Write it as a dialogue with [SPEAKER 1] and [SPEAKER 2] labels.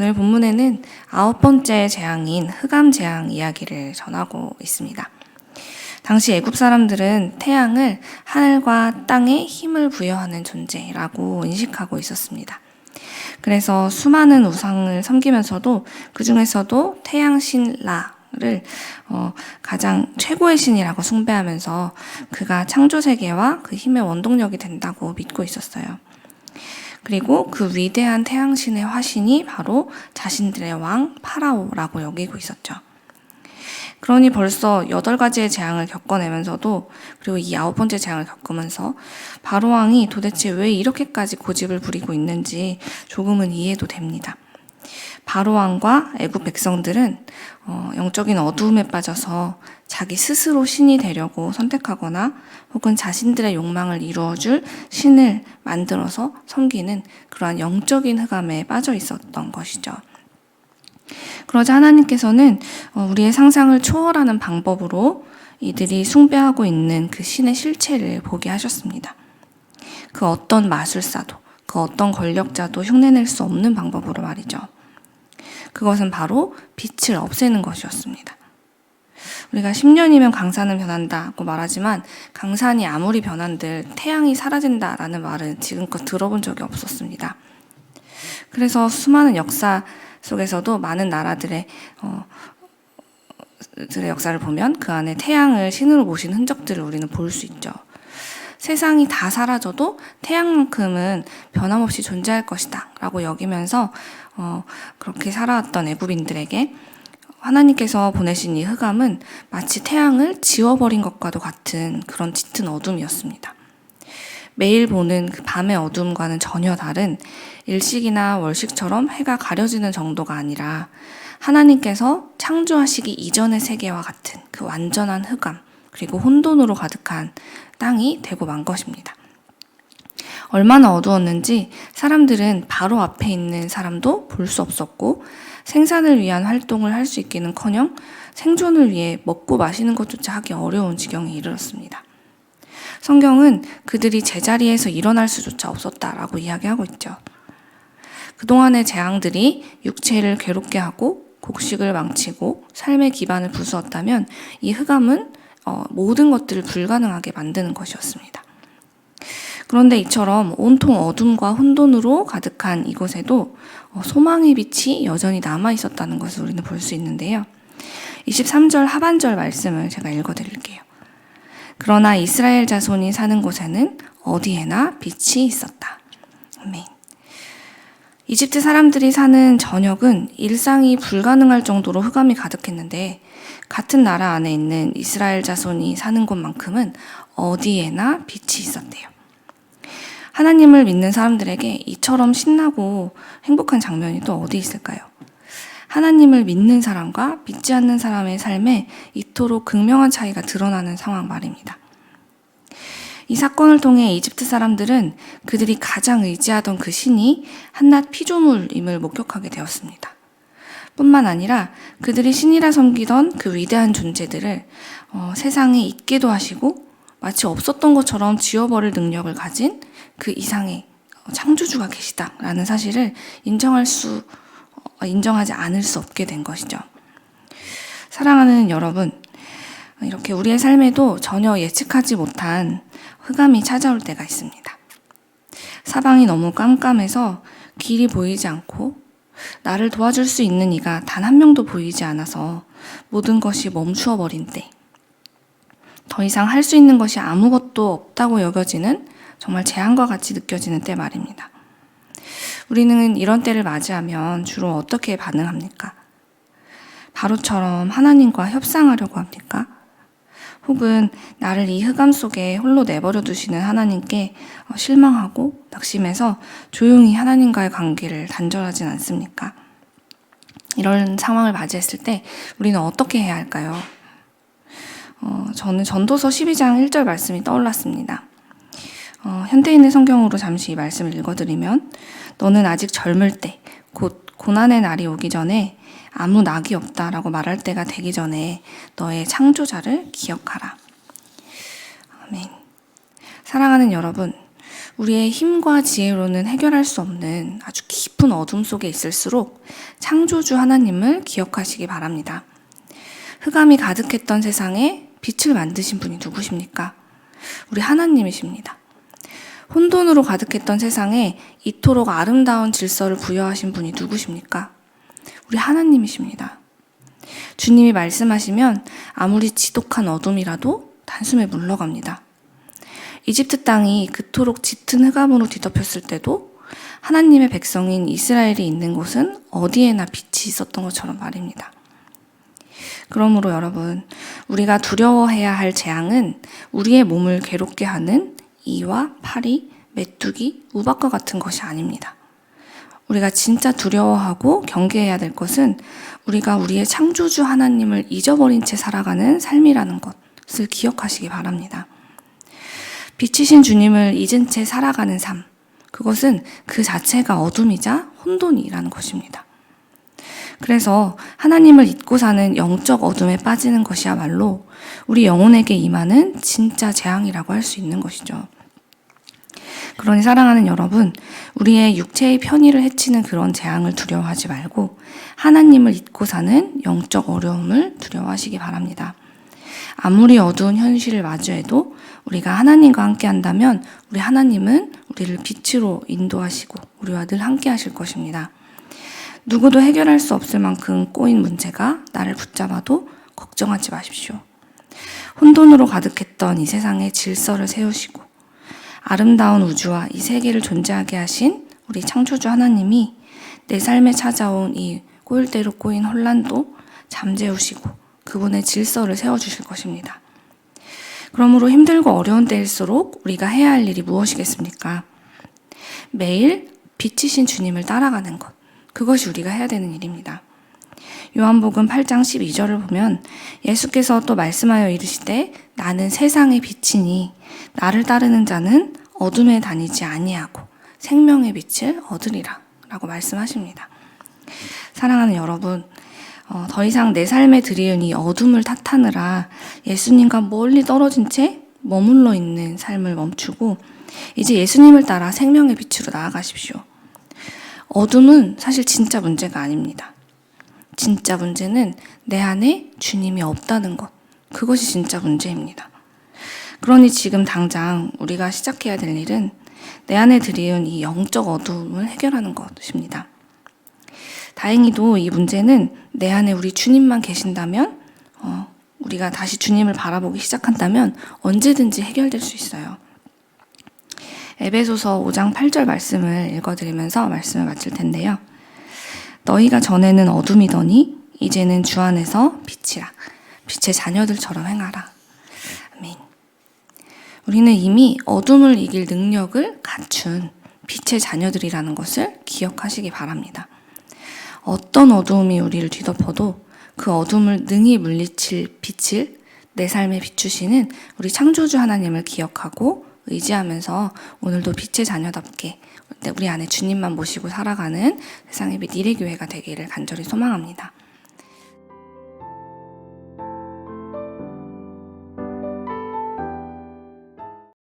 [SPEAKER 1] 오늘 본문에는 9번째 재앙인 흑암 재앙 이야기를 전하고 있습니다. 당시 애굽 사람들은 태양을 하늘과 땅에 힘을 부여하는 존재라고 인식하고 있었습니다. 그래서 수많은 우상을 섬기면서도 그 중에서도 태양신 라를 가장 최고의 신이라고 숭배하면서 그가 창조세계와 그 힘의 원동력이 된다고 믿고 있었어요. 그리고 그 위대한 태양신의 화신이 바로 자신들의 왕 파라오라고 여기고 있었죠. 그러니 벌써 8가지의 재앙을 겪어내면서도, 그리고 이 9번째 재앙을 겪으면서 바로 왕이 도대체 왜 이렇게까지 고집을 부리고 있는지 조금은 이해도 됩니다. 바로 왕과 애굽 백성들은 영적인 어두움에 빠져서 자기 스스로 신이 되려고 선택하거나 혹은 자신들의 욕망을 이루어줄 신을 만들어서 섬기는 그러한 영적인 흑암에 빠져 있었던 것이죠. 그러자 하나님께서는 우리의 상상을 초월하는 방법으로 이들이 숭배하고 있는 그 신의 실체를 보게 하셨습니다. 그 어떤 마술사도, 그 어떤 권력자도 흉내낼 수 없는 방법으로 말이죠. 그것은 바로 빛을 없애는 것이었습니다. 우리가 10년이면 강산은 변한다고 말하지만 강산이 아무리 변한들 태양이 사라진다라는 말은 지금껏 들어본 적이 없었습니다. 그래서 수많은 역사 속에서도 많은 나라들의 역사를 보면 그 안에 태양을 신으로 모신 흔적들을 우리는 볼 수 있죠. 세상이 다 사라져도 태양만큼은 변함없이 존재할 것이다 라고 여기면서 그렇게 살아왔던 애굽인들에게 하나님께서 보내신 이 흑암은 마치 태양을 지워버린 것과도 같은 그런 짙은 어둠이었습니다. 매일 보는 그 밤의 어둠과는 전혀 다른 일식이나 월식처럼 해가 가려지는 정도가 아니라 하나님께서 창조하시기 이전의 세계와 같은 그 완전한 흑암, 그리고 혼돈으로 가득한 땅이 되고 만 것입니다. 얼마나 어두웠는지 사람들은 바로 앞에 있는 사람도 볼 수 없었고 생산을 위한 활동을 할 수 있기는커녕 생존을 위해 먹고 마시는 것조차 하기 어려운 지경에 이르렀습니다. 성경은 그들이 제자리에서 일어날 수조차 없었다라고 이야기하고 있죠. 그동안의 재앙들이 육체를 괴롭게 하고 곡식을 망치고 삶의 기반을 부수었다면 이 흑암은 모든 것들을 불가능하게 만드는 것이었습니다. 그런데 이처럼 온통 어둠과 혼돈으로 가득한 이곳에도 소망의 빛이 여전히 남아 있었다는 것을 우리는 볼 수 있는데요. 23절 하반절 말씀을 제가 읽어드릴게요. 그러나 이스라엘 자손이 사는 곳에는 어디에나 빛이 있었다. 아멘. 이집트 사람들이 사는 전역은 일상이 불가능할 정도로 흑암이 가득했는데 같은 나라 안에 있는 이스라엘 자손이 사는 곳만큼은 어디에나 빛이 있었대요. 하나님을 믿는 사람들에게 이처럼 신나고 행복한 장면이 또 어디 있을까요? 하나님을 믿는 사람과 믿지 않는 사람의 삶에 이토록 극명한 차이가 드러나는 상황 말입니다. 이 사건을 통해 이집트 사람들은 그들이 가장 의지하던 그 신이 한낱 피조물임을 목격하게 되었습니다. 뿐만 아니라 그들이 신이라 섬기던 그 위대한 존재들을 세상에 있게도 하시고 마치 없었던 것처럼 지워버릴 능력을 가진 그 이상의 창조주가 계시다라는 사실을 인정하지 않을 수 없게 된 것이죠. 사랑하는 여러분, 이렇게 우리의 삶에도 전혀 예측하지 못한 흑암이 찾아올 때가 있습니다. 사방이 너무 깜깜해서 길이 보이지 않고 나를 도와줄 수 있는 이가 단 한 명도 보이지 않아서 모든 것이 멈추어 버린 때, 더 이상 할 수 있는 것이 아무것도 없다고 여겨지는 정말 재앙과 같이 느껴지는 때 말입니다. 우리는 이런 때를 맞이하면 주로 어떻게 반응합니까? 바로처럼 하나님과 협상하려고 합니까? 혹은 나를 이 흑암 속에 홀로 내버려 두시는 하나님께 실망하고 낙심해서 조용히 하나님과의 관계를 단절하진 않습니까? 이런 상황을 맞이했을 때 우리는 어떻게 해야 할까요? 저는 전도서 12장 1절 말씀이 떠올랐습니다. 현대인의 성경으로 잠시 이 말씀을 읽어드리면 너는 아직 젊을 때 곧 고난의 날이 오기 전에 아무 낙이 없다라고 말할 때가 되기 전에 너의 창조자를 기억하라. 아멘. 사랑하는 여러분, 우리의 힘과 지혜로는 해결할 수 없는 아주 깊은 깊은 어둠 속에 있을수록 창조주 하나님을 기억하시기 바랍니다. 흑암이 가득했던 세상에 빛을 만드신 분이 누구십니까? 우리 하나님이십니다. 혼돈으로 가득했던 세상에 이토록 아름다운 질서를 부여하신 분이 누구십니까? 우리 하나님이십니다. 주님이 말씀하시면 아무리 지독한 어둠이라도 단숨에 물러갑니다. 이집트 땅이 그토록 짙은 흑암으로 뒤덮였을 때도 하나님의 백성인 이스라엘이 있는 곳은 어디에나 빛이 있었던 것처럼 말입니다. 그러므로 여러분, 우리가 두려워해야 할 재앙은 우리의 몸을 괴롭게 하는 이와 파리, 메뚜기, 우박과 같은 것이 아닙니다. 우리가 진짜 두려워하고 경계해야 될 것은 우리가 우리의 창조주 하나님을 잊어버린 채 살아가는 삶이라는 것을 기억하시기 바랍니다. 빛이신 주님을 잊은 채 살아가는 삶, 그것은 그 자체가 어둠이자 혼돈이라는 것입니다. 그래서 하나님을 잊고 사는 영적 어둠에 빠지는 것이야말로 우리 영혼에게 임하는 진짜 재앙이라고 할 수 있는 것이죠. 그러니 사랑하는 여러분, 우리의 육체의 편의를 해치는 그런 재앙을 두려워하지 말고 하나님을 잊고 사는 영적 어려움을 두려워하시기 바랍니다. 아무리 어두운 현실을 마주해도 우리가 하나님과 함께 한다면 우리 하나님은 우리를 빛으로 인도하시고 우리와 늘 함께 하실 것입니다. 누구도 해결할 수 없을 만큼 꼬인 문제가 나를 붙잡아도 걱정하지 마십시오. 혼돈으로 가득했던 이 세상에 질서를 세우시고 아름다운 우주와 이 세계를 존재하게 하신 우리 창조주 하나님이 내 삶에 찾아온 이 꼬일 대로 꼬인 혼란도 잠재우시고 그분의 질서를 세워주실 것입니다. 그러므로 힘들고 어려운 때일수록 우리가 해야 할 일이 무엇이겠습니까? 매일 빛이신 주님을 따라가는 것, 그것이 우리가 해야 되는 일입니다. 요한복음 8장 12절을 보면 예수께서 또 말씀하여 이르시되 나는 세상의 빛이니 나를 따르는 자는 어둠에 다니지 아니하고 생명의 빛을 얻으리라 라고 말씀하십니다. 사랑하는 여러분, 더 이상 내 삶에 들이은 이 어둠을 탓하느라 예수님과 멀리 떨어진 채 머물러 있는 삶을 멈추고 이제 예수님을 따라 생명의 빛으로 나아가십시오. 어둠은 사실 진짜 문제가 아닙니다. 진짜 문제는 내 안에 주님이 없다는 것, 그것이 진짜 문제입니다. 그러니 지금 당장 우리가 시작해야 될 일은 내 안에 들이운 이 영적 어둠을 해결하는 것입니다. 다행히도 이 문제는 내 안에 우리 주님만 계신다면, 우리가 다시 주님을 바라보기 시작한다면 언제든지 해결될 수 있어요. 에베소서 5장 8절 말씀을 읽어드리면서 말씀을 마칠 텐데요. 너희가 전에는 어둠이더니 이제는 주 안에서 빛이라. 빛의 자녀들처럼 행하라. 아멘. 우리는 이미 어둠을 이길 능력을 갖춘 빛의 자녀들이라는 것을 기억하시기 바랍니다. 어떤 어두움이 우리를 뒤덮어도 그 어둠을 능히 물리칠 빛을 내 삶에 비추시는 우리 창조주 하나님을 기억하고 의지하면서 오늘도 빛의 자녀답게 우리 안에 주님만 모시고 살아가는 세상의 빛 이레교회가 되기를 간절히 소망합니다.